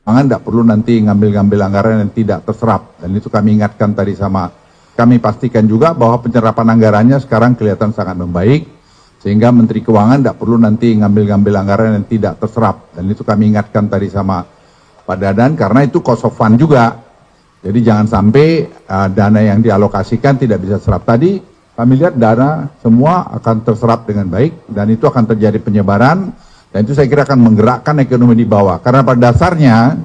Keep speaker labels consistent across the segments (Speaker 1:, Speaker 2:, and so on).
Speaker 1: tidak perlu nanti ngambil-ngambil anggaran yang tidak terserap. Dan itu kami ingatkan tadi kami pastikan juga bahwa penyerapan anggarannya sekarang kelihatan sangat membaik, sehingga Menteri Keuangan tidak perlu nanti ngambil-ngambil anggaran yang tidak terserap. Dan itu kami ingatkan tadi sama Pak Dadan, karena itu cost of fund juga. Jadi jangan sampai dana yang dialokasikan tidak bisa serap. Tadi kami lihat dana semua akan terserap dengan baik, dan itu akan terjadi penyebaran, dan itu saya kira akan menggerakkan ekonomi di bawah. Karena pada dasarnya,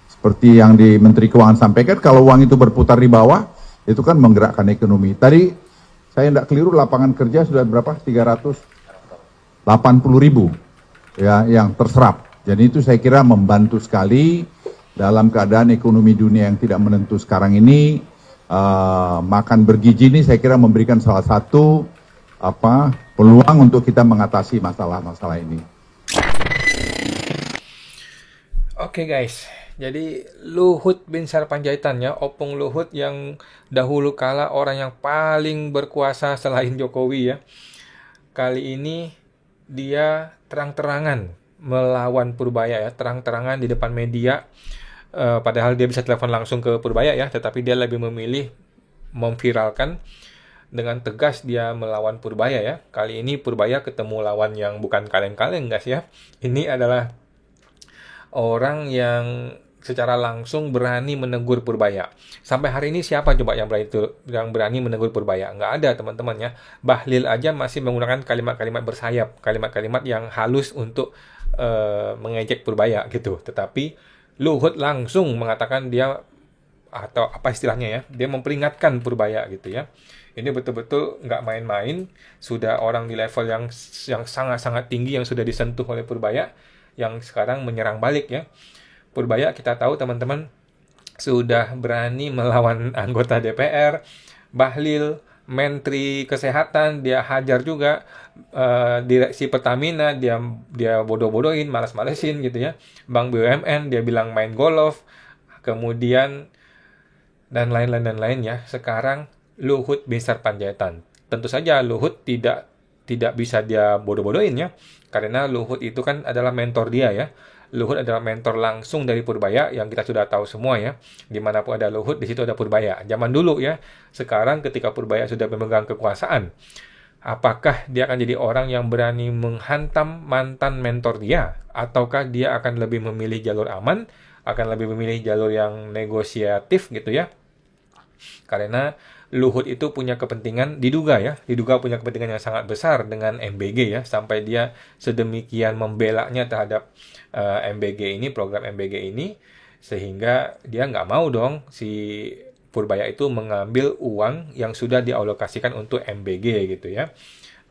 Speaker 1: seperti yang di Menteri Keuangan sampaikan, kalau uang itu berputar di bawah, itu kan menggerakkan ekonomi. Tadi saya tidak keliru, lapangan kerja sudah berapa? 380.000 ya, yang terserap. Jadi itu saya kira membantu sekali dalam keadaan ekonomi dunia yang tidak menentu sekarang ini. Makan bergizi ini saya kira memberikan salah satu peluang untuk kita mengatasi masalah-masalah ini.
Speaker 2: Oke guys, jadi Luhut Binsar Panjaitan ya, Opung Luhut yang dahulu kala orang yang paling berkuasa selain Jokowi ya. Kali ini dia terang-terangan melawan Purbaya ya, terang-terangan di depan media. Padahal dia bisa telepon langsung ke Purbaya ya, tetapi dia lebih memilih memviralkan. Dengan tegas dia melawan Purbaya ya. Kali ini Purbaya ketemu lawan yang bukan kaleng-kaleng guys ya. Ini adalah orang yang secara langsung berani menegur Purbaya. Sampai hari ini siapa coba yang berani menegur Purbaya? Nggak ada teman-teman ya. Bahlil aja masih menggunakan kalimat-kalimat bersayap, kalimat-kalimat yang halus untuk mengejek Purbaya gitu. Tetapi Luhut langsung mengatakan dia, atau apa istilahnya ya, dia memperingatkan Purbaya gitu ya. Ini betul-betul nggak main-main, sudah orang di level yang sangat-sangat tinggi yang sudah disentuh oleh Purbaya, yang sekarang menyerang balik ya. Purbaya kita tahu teman-teman sudah berani melawan anggota DPR, Bahlil, Menteri Kesehatan, dia hajar juga, direksi Pertamina, dia bodoh-bodohin, malas-malesin gitu ya. Bank BUMN, dia bilang main golf, kemudian dan lain-lain ya. Sekarang Luhut Binsar Panjaitan. Tentu saja Luhut tidak bisa dia bodoh-bodohin ya, karena Luhut itu kan adalah mentor dia ya. Luhut adalah mentor langsung dari Purbaya yang kita sudah tahu semua ya. Dimanapun ada Luhut, di situ ada Purbaya. Zaman dulu ya. Sekarang ketika Purbaya sudah memegang kekuasaan, apakah dia akan jadi orang yang berani menghantam mantan mentor dia? Ataukah dia akan lebih memilih jalur aman? Akan lebih memilih jalur yang negosiatif gitu ya? Karena Luhut itu punya kepentingan, diduga punya kepentingan yang sangat besar dengan MBG ya, sampai dia sedemikian membelanya terhadap MBG ini, program MBG ini, sehingga dia nggak mau dong si Purbaya itu mengambil uang yang sudah dialokasikan untuk MBG gitu ya.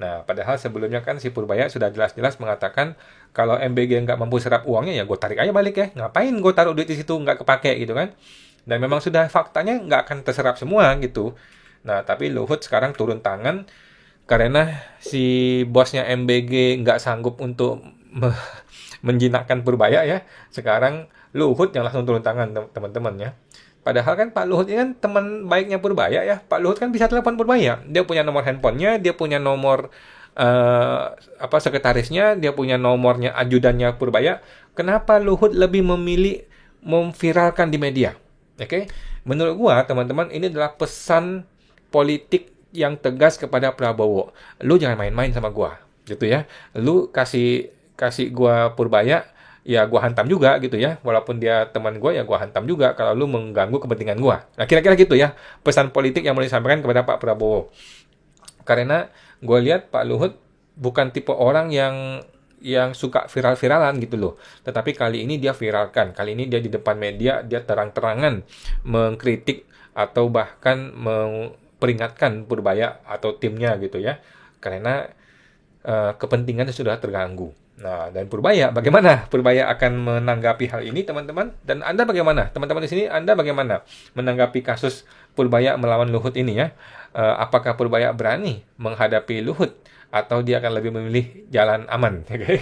Speaker 2: Nah, padahal sebelumnya kan si Purbaya sudah jelas-jelas mengatakan kalau MBG nggak mampu serap uangnya ya gue tarik aja balik ya, ngapain gue taruh duit di situ nggak kepake gitu kan. Dan memang sudah faktanya nggak akan terserap semua gitu. Nah, tapi Luhut sekarang turun tangan karena si bosnya MBG nggak sanggup untuk menjinakkan Purbaya ya. Sekarang Luhut yang langsung turun tangan teman-teman ya. Padahal kan Pak Luhut ini kan teman baiknya Purbaya ya. Pak Luhut kan bisa telepon Purbaya. Dia punya nomor handphonenya, dia punya nomor sekretarisnya, dia punya nomornya ajudannya Purbaya. Kenapa Luhut lebih memilih memviralkan di media? Oke, menurut gua teman-teman ini adalah pesan politik yang tegas kepada Prabowo. Lu jangan main-main sama gua, gitu ya. Lu kasih gua Purbaya, ya gua hantam juga gitu ya. Walaupun dia teman gua, ya gua hantam juga kalau lu mengganggu kepentingan gua. Nah, kira-kira gitu ya pesan politik yang mau disampaikan kepada Pak Prabowo. Karena gua lihat Pak Luhut bukan tipe orang yang suka viral-viralan gitu loh. Tetapi kali ini dia viralkan. Kali ini dia di depan media, dia terang-terangan mengkritik atau bahkan memperingatkan Purbaya atau timnya gitu ya. Karena kepentingannya sudah terganggu. Nah, dan Purbaya, bagaimana Purbaya akan menanggapi hal ini teman-teman? Dan Anda bagaimana? Teman-teman di sini Anda bagaimana menanggapi kasus Purbaya melawan Luhut ini ya? Apakah Purbaya berani menghadapi Luhut? Atau dia akan lebih memilih jalan aman, okay?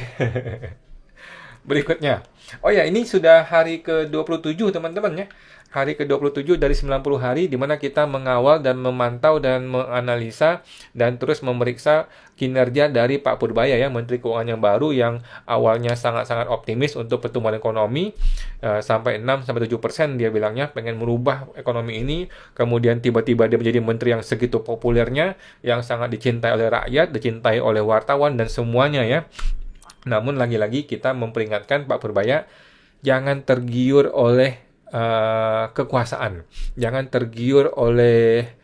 Speaker 2: Berikutnya. Oh ya, ini sudah hari ke-27 teman-teman ya. Hari ke-27 dari 90 hari di mana kita mengawal dan memantau dan menganalisa dan terus memeriksa kinerja dari Pak Purbaya ya, Menteri Keuangan yang baru yang awalnya sangat-sangat optimis untuk pertumbuhan ekonomi sampai 6-7% dia bilangnya pengen merubah ekonomi ini, kemudian tiba-tiba dia menjadi menteri yang segitu populernya, yang sangat dicintai oleh rakyat, dicintai oleh wartawan dan semuanya ya. Namun lagi-lagi kita memperingatkan Pak Purbaya, jangan tergiur oleh kekuasaan, jangan tergiur oleh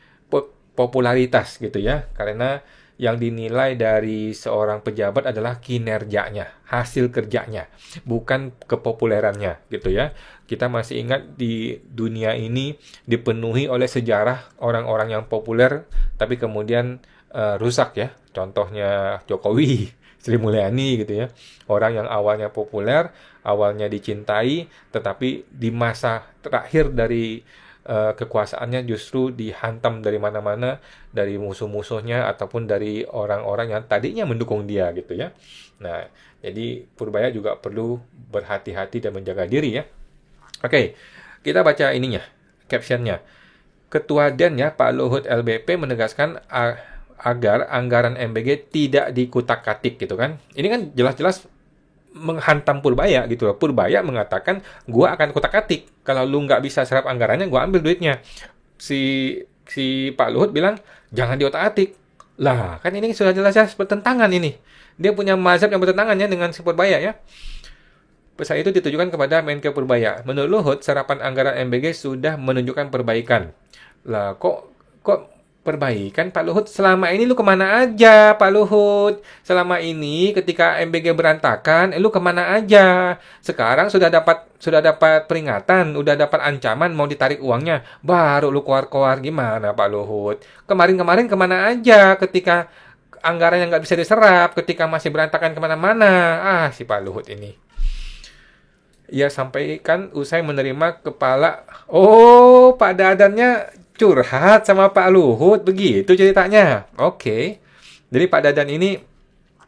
Speaker 2: popularitas gitu ya, karena yang dinilai dari seorang pejabat adalah kinerjanya, hasil kerjanya, bukan kepopulerannya gitu ya. Kita masih ingat di dunia ini dipenuhi oleh sejarah orang-orang yang populer tapi kemudian rusak ya. Contohnya Jokowi, Sri Mulyani gitu ya. Orang yang awalnya populer, awalnya dicintai, tetapi di masa terakhir dari kekuasaannya justru dihantam dari mana-mana, dari musuh-musuhnya ataupun dari orang-orang yang tadinya mendukung dia gitu ya. Nah, jadi Purbaya juga perlu berhati-hati dan menjaga diri ya. Oke, kita baca ininya, captionnya. Ketua DEN ya, Pak Luhut LBP menegaskan agar anggaran MBG tidak dikutak-katik gitu kan. Ini kan jelas-jelas menghantam Purbaya gitu loh. Purbaya mengatakan, gua akan kutak-katik. Kalau lu nggak bisa serap anggarannya, gua ambil duitnya. Si Pak Luhut bilang, jangan diotak-atik. Lah, kan ini sudah jelas-jelas bertentangan ini. Dia punya mazhab yang bertentangan ya dengan si Purbaya ya. Pesan itu ditujukan kepada Menkeu Purbaya. Menurut Luhut, serapan anggaran MBG sudah menunjukkan perbaikan. Lah, kok perbaikan Pak Luhut? Selama ini lu kemana aja Pak Luhut? Selama ini ketika MBG berantakan, lu kemana aja? Sekarang sudah dapat peringatan, udah dapat ancaman mau ditarik uangnya, baru lu keluar-keluar, gimana Pak Luhut? Kemarin-kemarin kemana aja ketika anggaran yang nggak bisa diserap, ketika masih berantakan kemana-mana? Si Pak Luhut ini. Ia sampaikan usai menerima kepala. Oh, Pak Dadannya curhat sama Pak Luhut, begitu ceritanya. Oke. Jadi Pak Dadan ini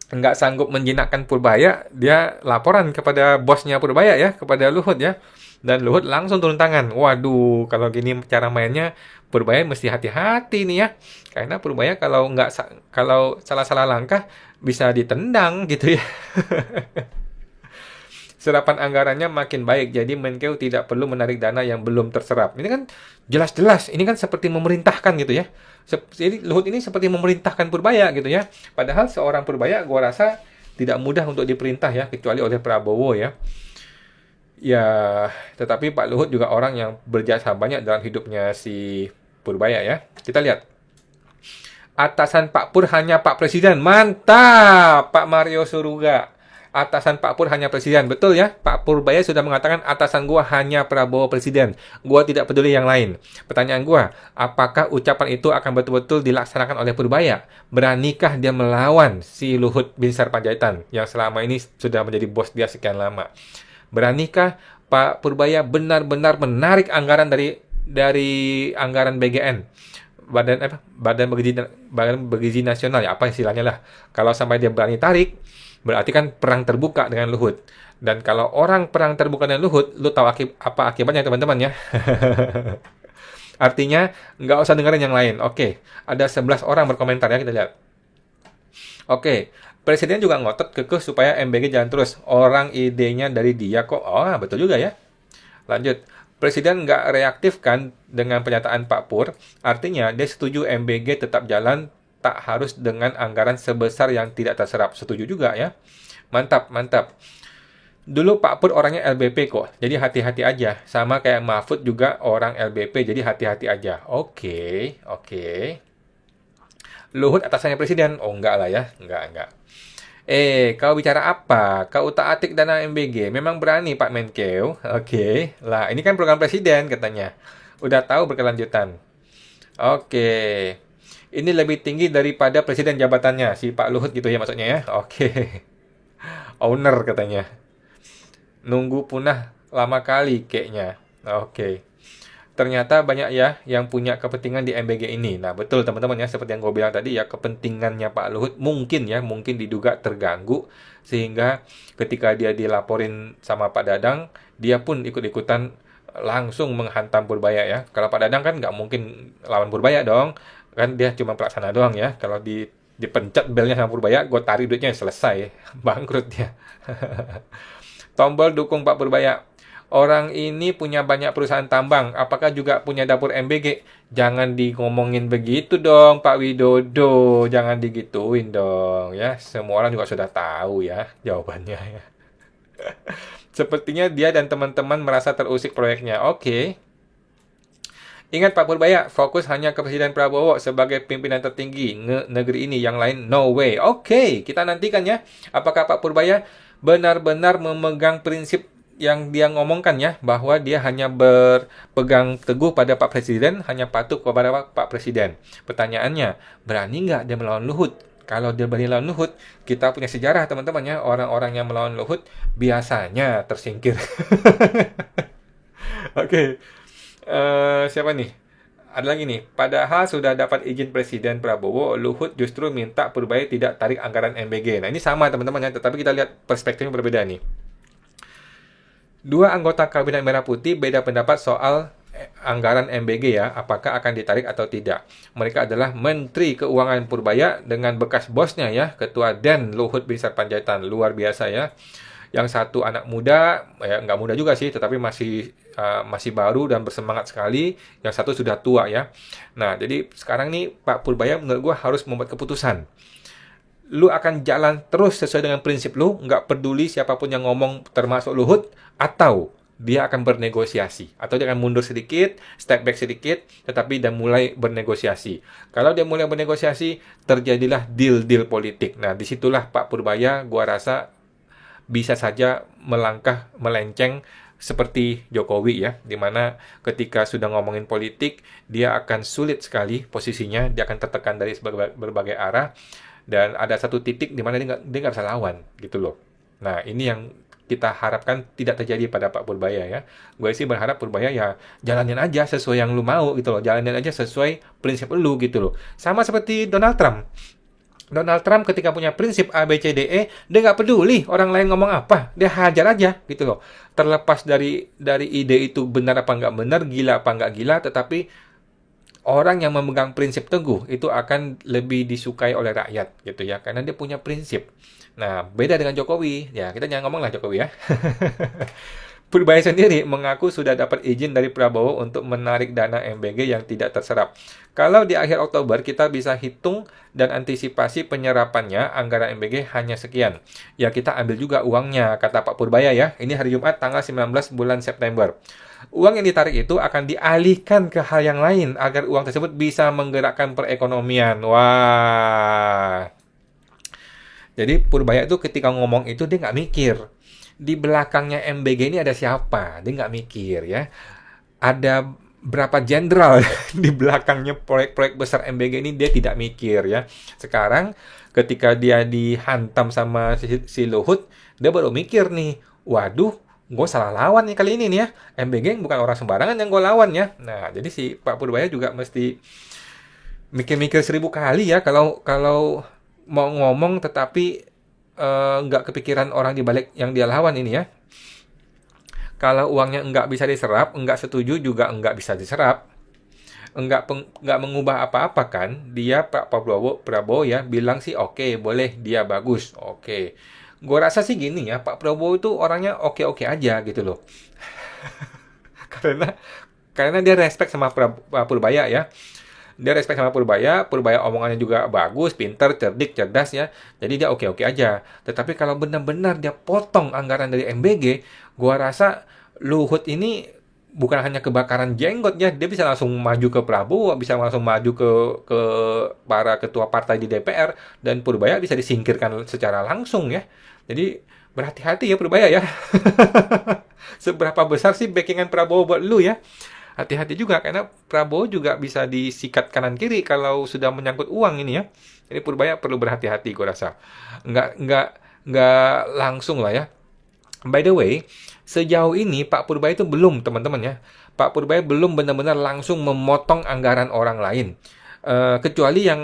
Speaker 2: nggak sanggup menjinakkan Purbaya, dia laporan kepada bosnya Purbaya ya, kepada Luhut ya. Dan Luhut langsung turun tangan. Waduh, kalau gini cara mainnya Purbaya mesti hati-hati nih ya. Karena Purbaya kalau salah-salah langkah bisa ditendang gitu ya. Serapan anggarannya makin baik, jadi Menkeu tidak perlu menarik dana yang belum terserap. Ini kan jelas-jelas, ini kan seperti memerintahkan gitu ya. Jadi Luhut ini seperti memerintahkan Purbaya gitu ya. Padahal seorang Purbaya gua rasa tidak mudah untuk diperintah ya, kecuali oleh Prabowo ya. Ya, tetapi Pak Luhut juga orang yang berjasa banyak dalam hidupnya si Purbaya ya. Kita lihat. Atasan Pak Pur hanya Pak Presiden. Mantap, Pak Mario Suruga. Atasan Pak Pur hanya presiden. Betul ya, Pak Purbaya sudah mengatakan atasan gua hanya Prabowo presiden. Gua tidak peduli yang lain. Pertanyaan gua, apakah ucapan itu akan betul-betul dilaksanakan oleh Purbaya? Beranikah dia melawan si Luhut Binsar Panjaitan yang selama ini sudah menjadi bos dia sekian lama? Beranikah Pak Purbaya benar-benar menarik anggaran dari anggaran BGN? Badan Bergizi Nasional ya, apa istilahnya lah. Kalau sampai dia berani tarik, berarti kan perang terbuka dengan Luhut. Dan kalau orang perang terbuka dengan Luhut, lu tahu apa akibatnya teman-teman ya. Artinya nggak usah dengerin yang lain. Oke, ada 11 orang berkomentar ya, kita lihat. Oke, Presiden juga ngotot kekeh supaya MBG jalan terus. Orang idenya dari dia kok. Oh, betul juga ya. Lanjut. Presiden nggak reaktif kan dengan pernyataan Pak Pur. Artinya dia setuju MBG tetap jalan, tak harus dengan anggaran sebesar yang tidak terserap. Setuju juga ya. Mantap, mantap. Dulu Pak Pur orangnya LBP kok. Jadi hati-hati aja. Sama kayak Mahfud juga orang LBP. Jadi hati-hati aja. Oke. Luhut atasannya presiden? Oh, enggak lah ya. Enggak. Kau bicara apa? Kau utak-atik dana MBG. Memang berani Pak Menkeu. Oke. Lah, ini kan program presiden katanya. Udah tahu berkelanjutan. Oke. Ini lebih tinggi daripada presiden jabatannya. Si Pak Luhut gitu ya maksudnya ya. Oke. Owner katanya. Nunggu punah lama kali kayaknya. Oke. ternyata banyak ya yang punya kepentingan di MBG ini. Nah, betul teman-teman ya, seperti yang gue bilang tadi ya, kepentingannya Pak Luhut mungkin ya, mungkin diduga terganggu, sehingga ketika dia dilaporin sama Pak Dadang, dia pun ikut-ikutan langsung menghantam Purbaya ya. Kalau Pak Dadang kan nggak mungkin lawan Purbaya dong, kan dia cuma pelaksana doang ya. Kalau dipencet belnya sama Purbaya, gue tarik duitnya selesai, bangkrut dia. Tombol dukung Pak Purbaya. Orang ini punya banyak perusahaan tambang, apakah juga punya dapur MBG? Jangan ngomongin begitu dong, Pak Widodo. Jangan digituin dong, ya. Semua orang juga sudah tahu ya jawabannya ya. Sepertinya dia dan teman-teman merasa terusik proyeknya. Oke. Ingat Pak Purbaya, fokus hanya ke Presiden Prabowo sebagai pimpinan tertinggi negeri ini, yang lain no way. Oke, kita nantikan ya. Apakah Pak Purbaya benar-benar memegang prinsip yang dia ngomongkan ya, bahwa dia hanya berpegang teguh pada Pak Presiden, hanya patuh kepada Pak Presiden. Pertanyaannya, berani nggak dia melawan Luhut? Kalau dia berani melawan Luhut, kita punya sejarah teman-teman ya, orang-orang yang melawan Luhut biasanya tersingkir. Oke. Siapa nih? Ada lagi nih. Padahal sudah dapat izin Presiden Prabowo, Luhut justru minta Purbaya tidak tarik anggaran MBG. Nah, ini sama teman-teman ya, tetapi kita lihat perspektifnya berbeda nih. Dua anggota Kabinet Merah Putih beda pendapat soal anggaran MBG ya, apakah akan ditarik atau tidak. Mereka adalah Menteri Keuangan Purbaya dengan bekas bosnya ya, Ketua DEN Luhut Binsar Panjaitan. Luar biasa ya. Yang satu anak muda, ya nggak muda juga sih, tetapi masih baru dan bersemangat sekali. Yang satu sudah tua ya. Nah, jadi sekarang nih Pak Purbaya menurut gue harus membuat keputusan. Lu akan jalan terus sesuai dengan prinsip lu, nggak peduli siapapun yang ngomong termasuk Luhut, atau dia akan bernegosiasi, atau dia akan mundur sedikit, step back sedikit, tetapi dia mulai bernegosiasi. Kalau dia mulai bernegosiasi, terjadilah deal-deal politik. Nah, disitulah Pak Purbaya, gua rasa bisa saja melenceng seperti Jokowi ya, dimana ketika sudah ngomongin politik, dia akan sulit sekali posisinya, dia akan tertekan dari berbagai arah, dan ada satu titik di mana dia nggak bisa lawan gitu loh. Nah, ini yang kita harapkan tidak terjadi pada Pak Purbaya ya. Gue sih berharap Purbaya ya jalanin aja sesuai yang lu mau gitu loh. Jalanin aja sesuai prinsip lu gitu loh. Sama seperti Donald Trump. Donald Trump ketika punya prinsip A, B, C, D, E, dia nggak peduli orang lain ngomong apa. Dia hajar aja gitu loh. Terlepas dari ide itu benar apa nggak benar, gila apa nggak gila, tetapi orang yang memegang prinsip teguh itu akan lebih disukai oleh rakyat gitu ya, karena dia punya prinsip. Nah, beda dengan Jokowi. Ya, kita jangan ngomong lah Jokowi ya. Purbaya sendiri mengaku sudah dapat izin dari Prabowo untuk menarik dana MBG yang tidak terserap. Kalau di akhir Oktober kita bisa hitung dan antisipasi penyerapannya, anggaran MBG hanya sekian. Ya, kita ambil juga uangnya, kata Pak Purbaya ya. Ini hari Jumat tanggal 19 bulan September. Uang yang ditarik itu akan dialihkan ke hal yang lain agar uang tersebut bisa menggerakkan perekonomian. Wah. Jadi Purbaya itu ketika ngomong itu dia nggak mikir. Di belakangnya MBG ini ada siapa? Dia nggak mikir ya. Ada berapa jenderal di belakangnya proyek-proyek besar MBG ini, dia tidak mikir ya. Sekarang ketika dia dihantam sama si Luhut, dia baru mikir nih, waduh, gue salah lawan nih kali ini nih ya. MBG bukan orang sembarangan yang gue lawan ya. Nah, jadi si Pak Purbaya juga mesti mikir-mikir 1000 kali ya kalau mau ngomong, tetapi nggak kepikiran orang di balik yang dia lawan ini ya. Kalau uangnya nggak bisa diserap, nggak setuju juga nggak bisa diserap. Nggak mengubah apa-apa kan. Dia Pak Prabowo ya bilang sih oke, boleh, dia bagus, oke. Gue rasa sih gini ya, Pak Prabowo itu orangnya oke-oke aja gitu loh. karena dia respect sama Pak Purbaya ya. Dia respect sama Purbaya omongannya juga bagus, pinter, cerdik, cerdas ya. Jadi dia oke-oke aja. Tetapi kalau benar-benar dia potong anggaran dari MBG, gua rasa Luhut ini bukan hanya kebakaran jenggot ya, dia bisa langsung maju ke Prabowo, bisa langsung maju ke para ketua partai di DPR, dan Purbaya bisa disingkirkan secara langsung ya. Jadi berhati-hati ya Purbaya ya. Seberapa besar sih backingan Prabowo buat lu ya? Hati-hati juga, karena Prabowo juga bisa disikat kanan kiri kalau sudah menyangkut uang ini ya. Jadi Purbaya perlu berhati-hati, gue rasa. Nggak langsung lah ya. By the way, Sejauh ini Pak Purbaya itu belum, teman-teman ya. Pak Purbaya belum benar-benar langsung memotong anggaran orang lain. Kecuali yang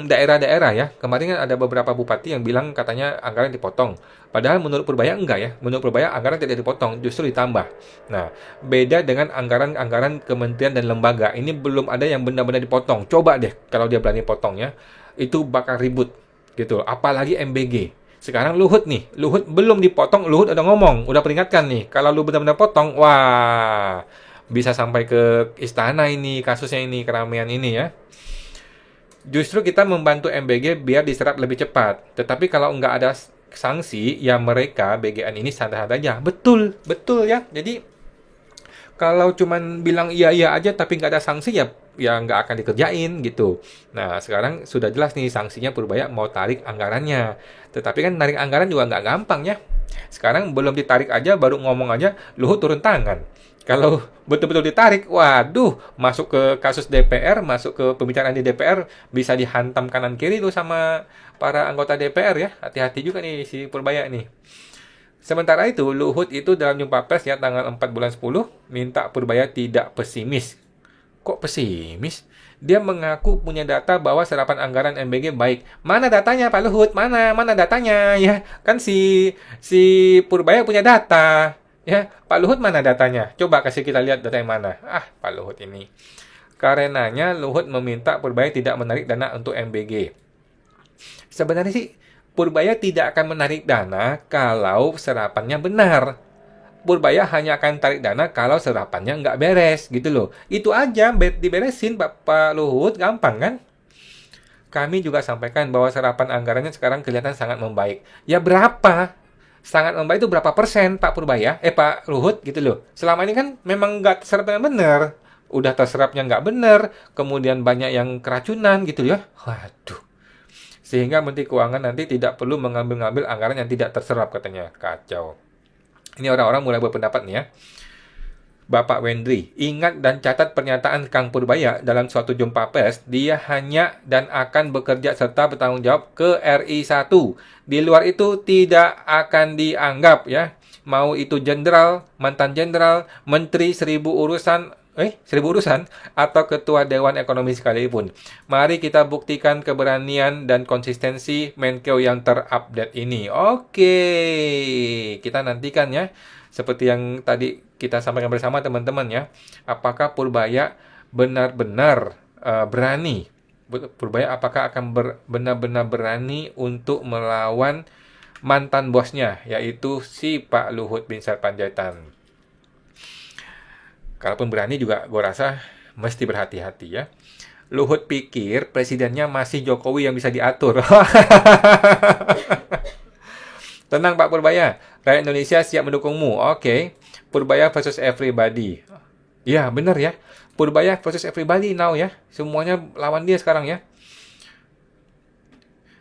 Speaker 2: daerah-daerah ya. Kemarin kan ada beberapa bupati yang bilang katanya anggaran dipotong. Padahal menurut Purbaya enggak ya. Menurut Purbaya anggaran tidak dipotong, justru ditambah. Nah, beda dengan anggaran-anggaran kementerian dan lembaga. Ini belum ada yang benar-benar dipotong. Coba deh kalau dia berani potong ya. Itu bakal ribut gitu. Apalagi MBG. Sekarang Luhut nih. Luhut belum dipotong, Luhut udah ngomong, udah peringatkan nih. Kalau lu benar-benar potong, wah, bisa sampai ke istana ini, kasusnya ini, keramaian ini ya. Justru kita membantu MBG biar diserap lebih cepat. Tetapi kalau nggak ada sanksi, ya mereka BGN ini santai-santai aja. Betul, betul ya. Jadi kalau cuman bilang iya-iya aja tapi nggak ada sanksi ya nggak akan dikerjain gitu. Nah sekarang sudah jelas nih sanksinya Purbaya mau tarik anggarannya. Tetapi kan tarik anggaran juga nggak gampang ya. Sekarang belum ditarik aja baru ngomong aja Luhut turun tangan. Kalau betul-betul ditarik, waduh, masuk ke kasus DPR, masuk ke pembicaraan di DPR, bisa dihantam kanan kiri tuh sama para anggota DPR ya. Hati-hati juga nih si Purbaya nih. Sementara itu, Luhut itu dalam jumpa pers ya tanggal 4 bulan 10 minta Purbaya tidak pesimis. Kok pesimis? Dia mengaku punya data bahwa serapan anggaran MBG baik. Mana datanya Pak Luhut? Mana datanya ya? Kan si Purbaya punya data. Ya, Pak Luhut mana datanya? Coba kasih kita lihat data yang mana. Ah, Pak Luhut ini. Karenanya Luhut meminta Purbaya tidak menarik dana untuk MBG. Sebenarnya sih Purbaya tidak akan menarik dana kalau serapannya benar. Purbaya hanya akan tarik dana kalau serapannya nggak beres gitu loh. Itu aja diberesin Pak Luhut, gampang kan? Kami juga sampaikan bahwa serapan anggarannya sekarang kelihatan sangat membaik. Ya berapa? Sangat membaik itu berapa persen Pak Purbaya? Pak Luhut gitu loh. Selama ini kan memang nggak terserap dengan benar. Udah terserapnya nggak benar. Kemudian banyak yang keracunan gitu ya. Waduh. Sehingga Menteri Keuangan nanti tidak perlu mengambil-ngambil anggaran yang tidak terserap katanya. Kacau. Ini orang-orang mulai berpendapat nih ya. Bapak Wendri, ingat dan catat pernyataan Kang Purbaya dalam suatu jumpa pers, dia hanya dan akan bekerja serta bertanggung jawab ke RI1. Di luar itu tidak akan dianggap ya. Mau itu jenderal, mantan jenderal, menteri seribu urusan, atau ketua Dewan Ekonomi sekalipun. Mari kita buktikan keberanian dan konsistensi Menkeu yang terupdate ini. Oke, kita nantikan ya. Seperti yang tadi kita sampaikan bersama teman-teman ya. Apakah Purbaya benar-benar berani? Purbaya apakah akan benar-benar berani untuk melawan mantan bosnya, yaitu si Pak Luhut bin Sarpanjaitan. Kalaupun berani juga gue rasa mesti berhati-hati ya. Luhut pikir presidennya masih Jokowi yang bisa diatur. Tenang Pak Purbaya, rakyat Indonesia siap mendukungmu. Oke. Purbaya versus everybody. Ya benar ya. Purbaya versus everybody now ya. Semuanya lawan dia sekarang ya.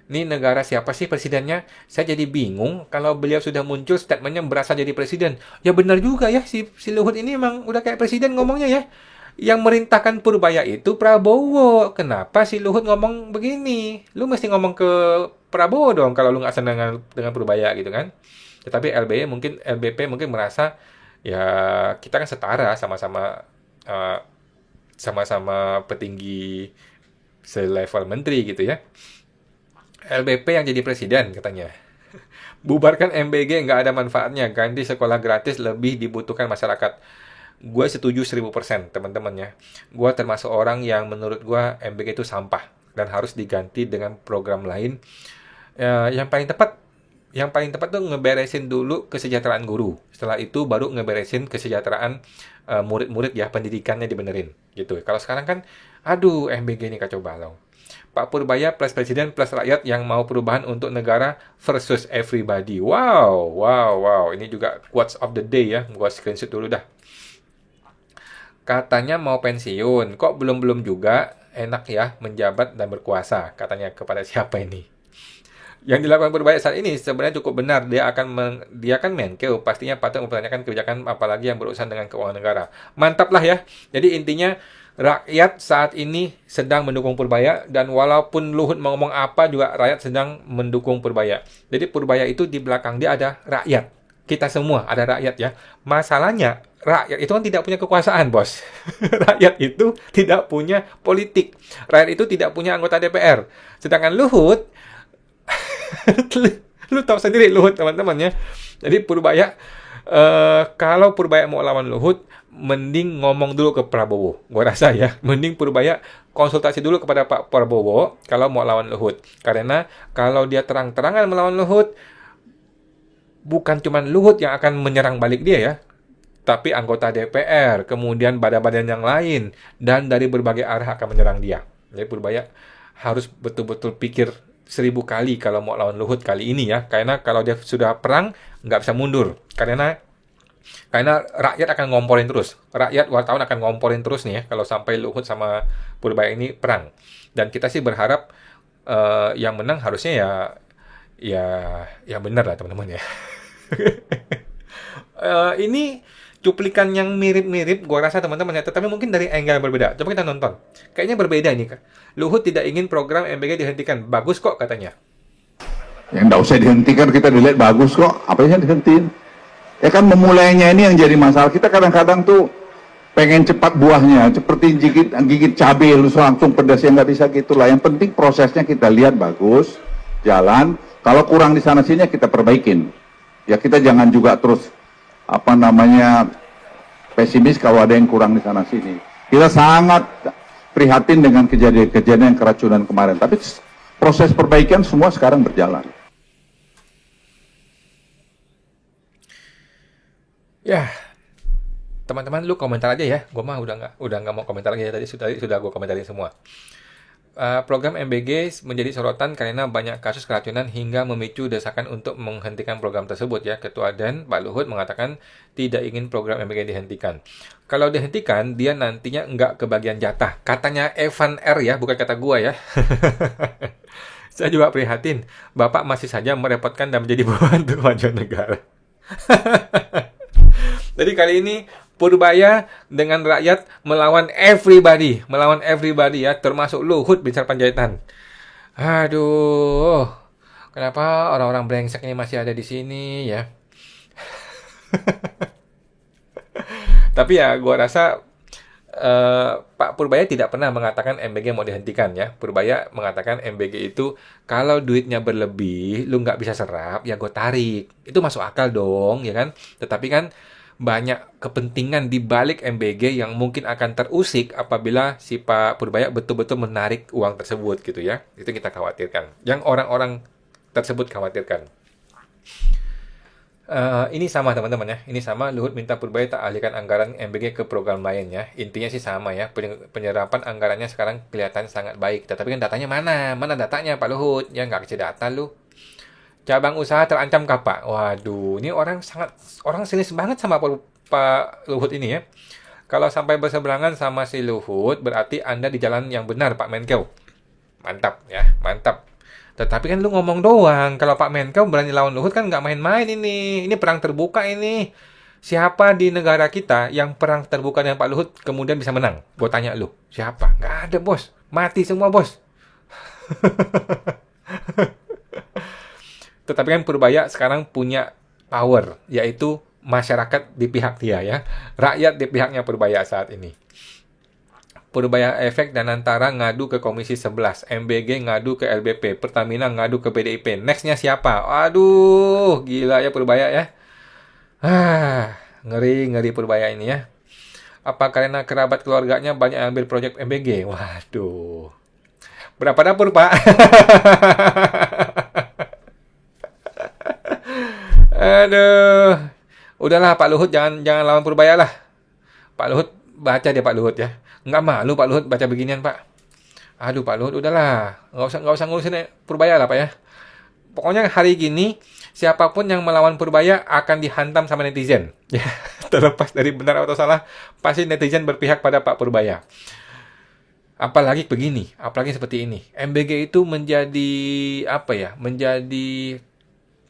Speaker 2: Ini negara siapa sih presidennya? Saya jadi bingung kalau beliau sudah muncul statementnya berasa jadi presiden. Ya benar juga ya, si Luhut ini emang udah kayak presiden ngomongnya ya. Yang merintahkan Purbaya itu Prabowo. Kenapa si Luhut ngomong begini? Lu mesti ngomong ke Prabowo dong kalau lu nggak senang dengan Purbaya gitu kan. Tetapi LBP mungkin merasa ya kita kan setara sama-sama petinggi selevel menteri gitu ya. LBP yang jadi presiden katanya. Bubarkan MBG nggak ada manfaatnya. Ganti sekolah gratis lebih dibutuhkan masyarakat. Gue setuju 1000% teman-teman ya. Gue termasuk orang yang menurut gue MBG itu sampah. Dan harus diganti dengan program lain. Yang paling tepat tuh ngeberesin dulu kesejahteraan guru. Setelah itu baru ngeberesin kesejahteraan murid-murid ya. Pendidikannya dibenerin gitu. Kalau sekarang kan aduh MBG ini kacau balau. Pak Purbaya plus presiden plus rakyat yang mau perubahan untuk negara versus everybody. Wow. Ini juga quotes of the day ya. Gua screenshot dulu dah. Katanya mau pensiun. Kok belum juga enak ya menjabat dan berkuasa. Katanya kepada siapa ini? Yang dilakukan Purbaya saat ini sebenarnya cukup benar. Dia kan Menkeu. Pastinya patut mempertanyakan kebijakan apalagi yang berurusan dengan keuangan negara. Mantap lah ya. Jadi intinya rakyat saat ini sedang mendukung Purbaya dan walaupun Luhut mau ngomong apa juga rakyat sedang mendukung Purbaya. Jadi Purbaya itu di belakang dia ada rakyat. kita semua, ada rakyat ya. Masalahnya, rakyat itu kan tidak punya kekuasaan, bos. Rakyat itu tidak punya politik. Rakyat itu tidak punya anggota DPR. Sedangkan Luhut, lu tahu sendiri Luhut, teman-teman ya. Jadi Purbaya, kalau Purbaya mau lawan Luhut, mending ngomong dulu ke Prabowo. Gua rasa ya, mending Purbaya konsultasi dulu kepada Pak Prabowo kalau mau lawan Luhut. Karena kalau dia terang-terangan melawan Luhut, bukan cuma Luhut yang akan menyerang balik dia ya, tapi anggota DPR, kemudian badan-badan yang lain, dan dari berbagai arah akan menyerang dia. Jadi Purbaya harus betul-betul pikir 1000 kali kalau mau lawan Luhut kali ini ya. Karena kalau dia sudah perang, nggak bisa mundur. Karena rakyat akan ngomporin terus. Rakyat wartawan akan ngomporin terus nih ya, kalau sampai Luhut sama Purbaya ini perang. Dan kita sih berharap yang menang harusnya ya benar lah teman-teman ya. Ini cuplikan yang mirip-mirip, gua rasa teman-teman ya, tetapi mungkin dari angle yang berbeda. Coba kita nonton. Kayaknya berbeda ini. Luhut tidak ingin program MBG dihentikan. Bagus kok katanya.
Speaker 1: Yang nggak usah dihentikan, kita dilihat bagus kok. Apa yang dihentiin? Ya kan memulainya ini yang jadi masalah. Kita kadang-kadang tuh pengen cepat buahnya, seperti gigit cabai lu langsung pedas, yang nggak bisa gitulah. Yang penting prosesnya kita lihat bagus, jalan. Kalau kurang di sana sini kita perbaikin. Ya kita jangan juga terus pesimis kalau ada yang kurang di sana sini. Kita sangat prihatin dengan kejadian keracunan kemarin, tapi proses perbaikan semua sekarang berjalan.
Speaker 2: Ya, teman-teman lu komentar aja ya. Gua mah udah nggak mau komentar lagi ya, tadi sudah gua komentarin semua. Program MBG menjadi sorotan karena banyak kasus keracunan hingga memicu desakan untuk menghentikan program tersebut ya. Ketua DEN Pak Luhut mengatakan tidak ingin program MBG dihentikan. Kalau dihentikan, dia nantinya nggak kebagian jatah. Katanya Evan R ya, bukan kata gua ya. Saya juga prihatin. Bapak masih saja merepotkan dan menjadi beban untuk kemajuan negara. Jadi kali ini Purbaya dengan rakyat melawan everybody ya, termasuk Luhut Binsar Panjaitan. Aduh, kenapa orang-orang brengsek ini masih ada di sini ya? Tapi ya, gua rasa Pak Purbaya tidak pernah mengatakan MBG mau dihentikan ya. Purbaya mengatakan MBG itu kalau duitnya berlebih, lu nggak bisa serap, ya gue tarik. Itu masuk akal dong, ya kan? Tetapi kan banyak kepentingan di balik MBG yang mungkin akan terusik apabila si Pak Purbaya betul-betul menarik uang tersebut gitu ya. Itu kita khawatirkan. Yang orang-orang tersebut khawatirkan. Ini sama teman-teman ya. Ini sama, Luhut minta Purbaya tak alihkan anggaran MBG ke program lain ya. Intinya sih sama ya. Penyerapan anggarannya sekarang kelihatan sangat baik. Tetapi kan datanya mana? Mana datanya Pak Luhut? Ya nggak kasih data lu. Cabang usaha terancam kapak. Waduh, ini orang serius banget sama Pak Luhut ini ya. Kalau sampai berseberangan sama si Luhut, berarti Anda di jalan yang benar, Pak Menkeu. Mantap ya, mantap. Tetapi kan lu ngomong doang. Kalau Pak Menkeu berani lawan Luhut kan nggak main-main ini. Ini perang terbuka ini. Siapa di negara kita yang perang terbuka dengan Pak Luhut kemudian bisa menang? Gue tanya lu, siapa? Nggak ada, bos. Mati semua, bos. Tetapi kan Purbaya sekarang punya power, yaitu masyarakat di pihak dia ya. Rakyat di pihaknya Purbaya saat ini. Purbaya Efek dan Antara ngadu ke Komisi 11, MBG ngadu ke LBP, Pertamina ngadu ke PDIP. Nextnya siapa? Aduh, gila ya Purbaya ya. Ngeri Purbaya ini ya. Apa karena kerabat keluarganya banyak ambil proyek MBG? Waduh. Berapa dapur, Pak? Aduh. Udahlah Pak Luhut, jangan lawan Purbaya lah. Pak Luhut, baca deh Pak Luhut ya. Nggak malu Pak Luhut baca beginian, Pak. Aduh Pak Luhut, udahlah. Nggak usah ngurusin Purbaya lah Pak ya. Pokoknya hari gini, siapapun yang melawan Purbaya akan dihantam sama netizen. Ya, terlepas dari benar atau salah, pasti netizen berpihak pada Pak Purbaya. Apalagi begini, apalagi seperti ini. MBG itu menjadi menjadi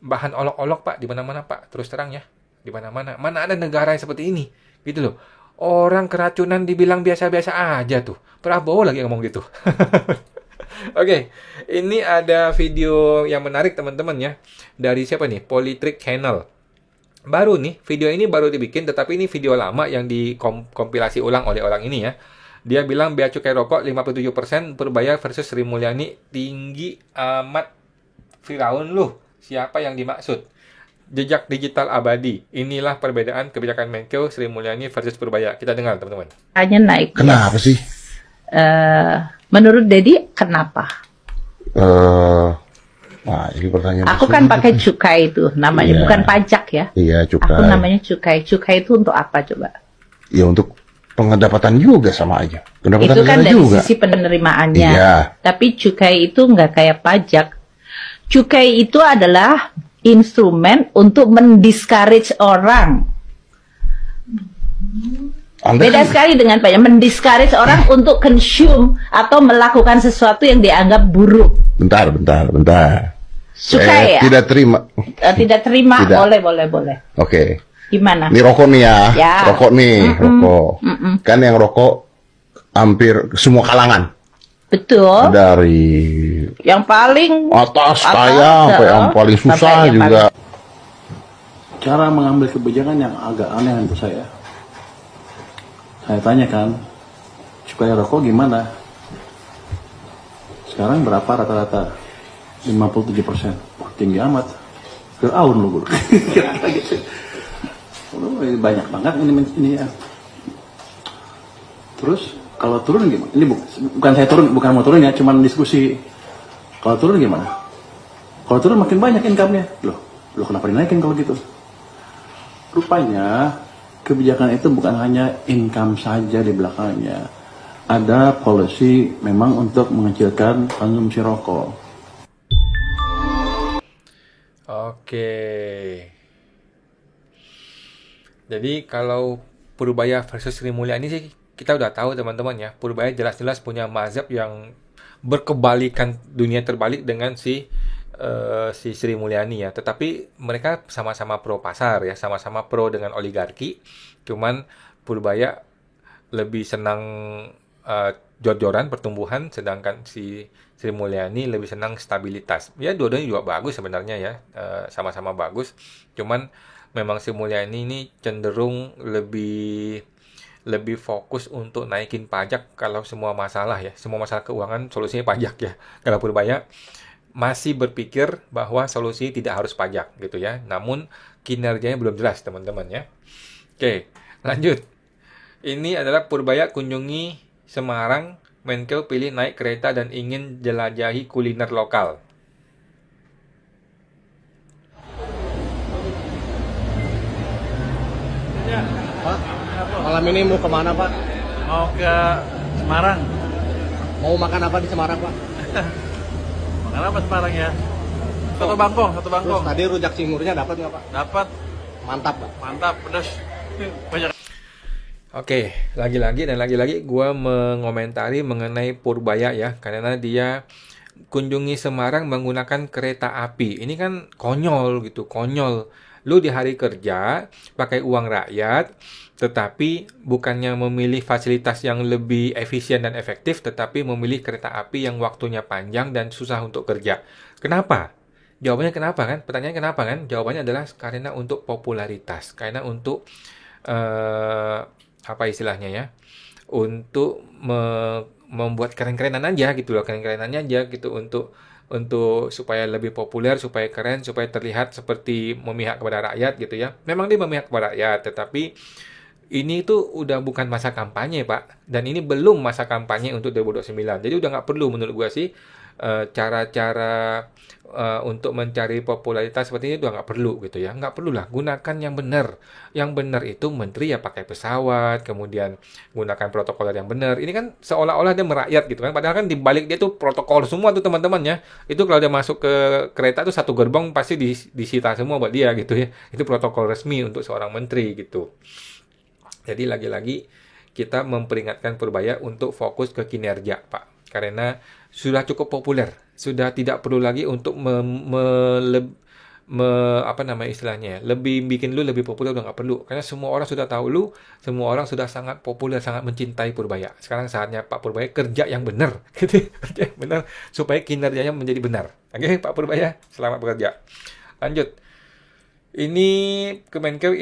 Speaker 2: bahan olok-olok Pak di mana-mana Pak. Terus terang ya, di mana-mana. Mana ada negara yang seperti ini, gitu loh. Orang keracunan dibilang biasa-biasa aja tuh. Prabowo lagi ngomong gitu. Oke, ini ada video yang menarik teman-teman ya. Dari siapa nih? Politrick Channel. Baru nih, video ini baru dibikin, tetapi ini video lama yang dikompilasi ulang oleh orang ini ya. Dia bilang bea cukai rokok 57%, Purbaya versus Sri Mulyani tinggi amat. Firaun lu, siapa yang dimaksud? Jejak digital abadi. Inilah perbedaan kebijakan Menkeu Sri Mulyani versus Purbaya. Kita dengar teman-teman.
Speaker 3: Hanya naik.
Speaker 4: Kenapa sih?
Speaker 3: Menurut Dedi kenapa?
Speaker 4: Nah, ini pertanyaan.
Speaker 3: Aku kan pakai cukai itu, namanya
Speaker 4: Iya.
Speaker 3: bukan pajak ya.
Speaker 4: Iya,
Speaker 3: Aku
Speaker 4: cukai.
Speaker 3: namanya cukai. Cukai itu untuk apa coba?
Speaker 4: Ya untuk pendapatan juga sama aja. Pendapatan
Speaker 3: Itu kan
Speaker 4: negara
Speaker 3: dari
Speaker 4: juga.
Speaker 3: sisi penerimaannya.
Speaker 4: Iya.
Speaker 3: Tapi cukai itu nggak kayak pajak. Cukai itu adalah instrumen untuk mendiscourage orang.
Speaker 4: Anda
Speaker 3: Beda
Speaker 4: kan,
Speaker 3: sekali dengan pajak. Mendiscourage orang untuk consume atau melakukan sesuatu yang dianggap buruk.
Speaker 4: bentar.
Speaker 3: Cukai
Speaker 4: Saya
Speaker 3: ya?
Speaker 4: tidak terima.
Speaker 3: Tidak terima,
Speaker 4: Tidak.
Speaker 3: boleh.
Speaker 4: Oke.
Speaker 3: Gimana?
Speaker 4: Ini rokok nih ya.
Speaker 3: Ya.
Speaker 4: Rokok nih, rokok. Kan yang rokok hampir semua kalangan.
Speaker 3: Betul.
Speaker 4: Dari
Speaker 3: Yang paling
Speaker 4: atas
Speaker 3: Atas,
Speaker 4: kaya sampai yang paling
Speaker 3: sampai
Speaker 4: susah
Speaker 3: yang
Speaker 4: juga.
Speaker 5: Cara mengambil kebijakan yang agak aneh untuk saya. Saya tanyakan, cukai rokok gimana? Sekarang berapa rata-rata? 57%. Wah, tinggi amat. Fir'aun lu guru. Gitu. Banyak banget ini ya. Terus kalau turun gimana? Ini bukan saya turun, bukan mau turun ya, cuman diskusi. Kalau turun gimana? Kalau turun makin banyak income-nya. Loh kenapa dinaikin kalau gitu? Rupanya kebijakan itu bukan hanya income saja di belakangnya. Ada policy memang untuk mengecilkan konsumsi rokok.
Speaker 2: Oke. Jadi kalau Purbaya versus Sri Mulyani sih kita udah tahu teman-teman ya. Purbaya jelas-jelas punya mazhab yang berkebalikan, dunia terbalik dengan si Sri Mulyani ya. Tetapi mereka sama-sama pro pasar ya, sama-sama pro dengan oligarki. Cuman Purbaya lebih senang jor-joran pertumbuhan, sedangkan si Sri Mulyani lebih senang stabilitas. Ya dua-duanya juga bagus sebenarnya ya, sama-sama bagus. Cuman memang Sri Mulyani ini cenderung lebih fokus untuk naikin pajak kalau semua masalah ya, semua masalah keuangan solusinya pajak ya. Kalau Purbaya masih berpikir bahwa solusi tidak harus pajak gitu ya. Namun kinerjanya belum jelas teman-teman ya. Oke, lanjut. Ini adalah Purbaya kunjungi Semarang, Menkeu pilih naik kereta dan ingin jelajahi kuliner lokal.
Speaker 6: Pak, malam ini mau kemana Pak?
Speaker 7: Mau ke Semarang.
Speaker 6: Mau makan apa di Semarang Pak?
Speaker 7: Makan apa Semarang ya? Satu bangkong.
Speaker 6: Terus tadi rujak cinggurnya dapat nggak Pak?
Speaker 7: Dapat,
Speaker 6: Mantap Pak.
Speaker 7: mantap, pedas. Banyak.
Speaker 2: Oke, lagi-lagi gue mengomentari mengenai Purbaya ya, karena dia kunjungi Semarang menggunakan kereta api. Ini kan konyol gitu, konyol. Lu di hari kerja pakai uang rakyat, tetapi bukannya memilih fasilitas yang lebih efisien dan efektif, tetapi memilih kereta api yang waktunya panjang dan susah untuk kerja. Kenapa? Jawabannya kenapa kan? Pertanyaannya kenapa kan? Jawabannya adalah karena untuk popularitas, karena untuk apa istilahnya ya? Untuk membuat keren-kerenan aja gitu loh, keren-kerenannya aja gitu untuk supaya lebih populer, supaya keren, supaya terlihat seperti memihak kepada rakyat gitu ya. Memang dia memihak kepada rakyat, tetapi ini tuh udah bukan masa kampanye Pak, dan ini belum masa kampanye untuk 2029. Jadi udah nggak perlu menurut gua sih cara-cara untuk mencari popularitas seperti ini udah nggak perlu gitu ya. Nggak perlu lah, gunakan yang benar. Yang benar itu menteri ya pakai pesawat, kemudian gunakan protokol yang benar. Ini kan seolah-olah dia merakyat gitu kan, padahal kan di balik dia tuh protokol semua tuh teman-teman ya. Itu kalau dia masuk ke kereta tuh satu gerbong pasti disita semua buat dia gitu ya. Itu protokol resmi untuk seorang menteri gitu. Jadi lagi-lagi kita memperingatkan Purbaya untuk fokus ke kinerja Pak, karena sudah cukup populer, sudah tidak perlu lagi untuk apa nama istilahnya, lebih bikin lu lebih populer udah nggak perlu, karena semua orang sudah tahu lu, semua orang sudah sangat populer, sangat mencintai Purbaya. Sekarang saatnya Pak Purbaya kerja yang benar, gitu, kerja yang benar supaya kinerjanya menjadi benar. Oke Pak Purbaya, selamat bekerja. Lanjut. Ini Kemenkeu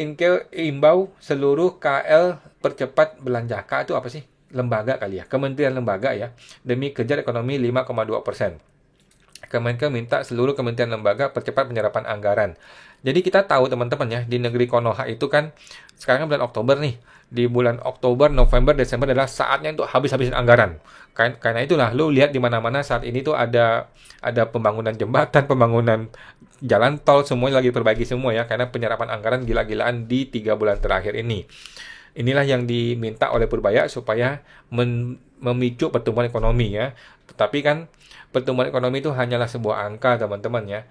Speaker 2: imbau seluruh KL percepat belanjaka itu apa sih? Lembaga kali ya, kementerian lembaga ya, demi kejar ekonomi 5,2%. Kemenkeu minta seluruh kementerian lembaga percepat penyerapan anggaran. Jadi kita tahu teman-teman ya, di negeri Konoha itu kan sekarang kan bulan Oktober nih. Di bulan Oktober, November, Desember adalah saatnya untuk habis-habisin anggaran. Karena itulah lu lihat di mana-mana saat ini tuh ada pembangunan jembatan, pembangunan jalan tol, semuanya lagi diperbaiki semua ya, karena penyerapan anggaran gila-gilaan di 3 bulan terakhir ini. Inilah yang diminta oleh Purbaya supaya memicu pertumbuhan ekonomi ya. Tetapi kan pertumbuhan ekonomi itu hanyalah sebuah angka teman-teman ya.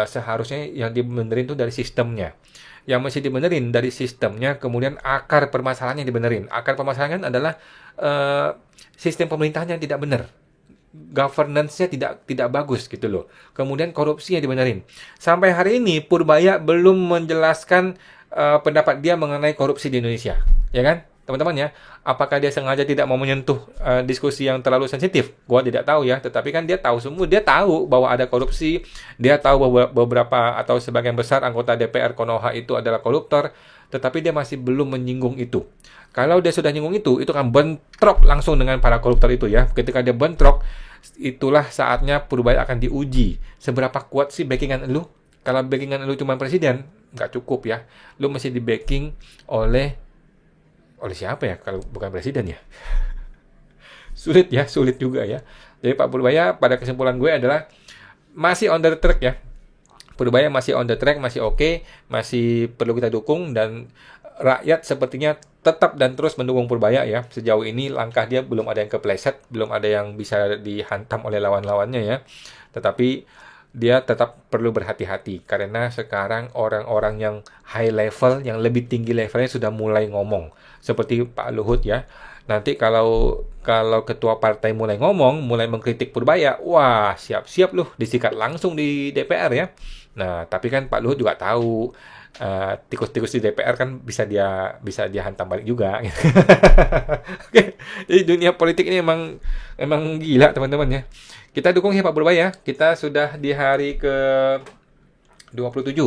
Speaker 2: Seharusnya yang dibenerin itu dari sistemnya. Yang mesti dibenerin dari sistemnya, kemudian akar permasalahannya dibenerin. Akar permasalahan adalah sistem pemerintahan yang tidak benar. Governance-nya tidak bagus gitu loh. Kemudian korupsinya dibenerin. Sampai hari ini Purbaya belum menjelaskan pendapat dia mengenai korupsi di Indonesia. Ya kan? Teman-teman ya, apakah dia sengaja tidak mau menyentuh diskusi yang terlalu sensitif? Gua tidak tahu ya, tetapi kan dia tahu semua, dia tahu bahwa ada korupsi, dia tahu bahwa beberapa atau sebagian besar anggota DPR Konoha itu adalah koruptor, tetapi dia masih belum menyinggung itu. Kalau dia sudah nyinggung itu kan bentrok langsung dengan para koruptor itu ya. Ketika dia bentrok, itulah saatnya Purbaya akan diuji. Seberapa kuat sih backingan lu? Kalau backingan lu cuma presiden, nggak cukup ya. Lu mesti di backing oleh siapa ya kalau bukan presiden ya? Sulit juga ya. Jadi Pak Purbaya pada kesimpulan gue adalah masih on the track ya. Purbaya masih on the track, masih oke, masih perlu kita dukung, dan rakyat sepertinya tetap dan terus mendukung Purbaya ya. Sejauh ini langkah dia belum ada yang kepleset, belum ada yang bisa dihantam oleh lawan-lawannya ya. Tetapi dia tetap perlu berhati-hati karena sekarang orang-orang yang high level, yang lebih tinggi levelnya sudah mulai ngomong. Seperti Pak Luhut ya. Nanti kalau ketua partai mulai ngomong, mulai mengkritik Purbaya, wah siap-siap loh disikat langsung di DPR ya. Nah, tapi kan Pak Luhut juga tahu tikus-tikus di DPR kan bisa dia hantam balik juga. Oke. Jadi dunia politik ini emang gila teman-teman ya. Kita dukung ya Pak Purbaya. Kita sudah di hari ke 27.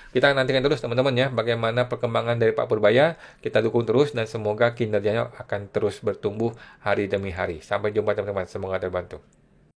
Speaker 2: Kita nantikan terus teman-teman ya bagaimana perkembangan dari Pak Purbaya. Kita dukung terus dan semoga kinerjanya akan terus bertumbuh hari demi hari. Sampai jumpa teman-teman. Semoga terbantu.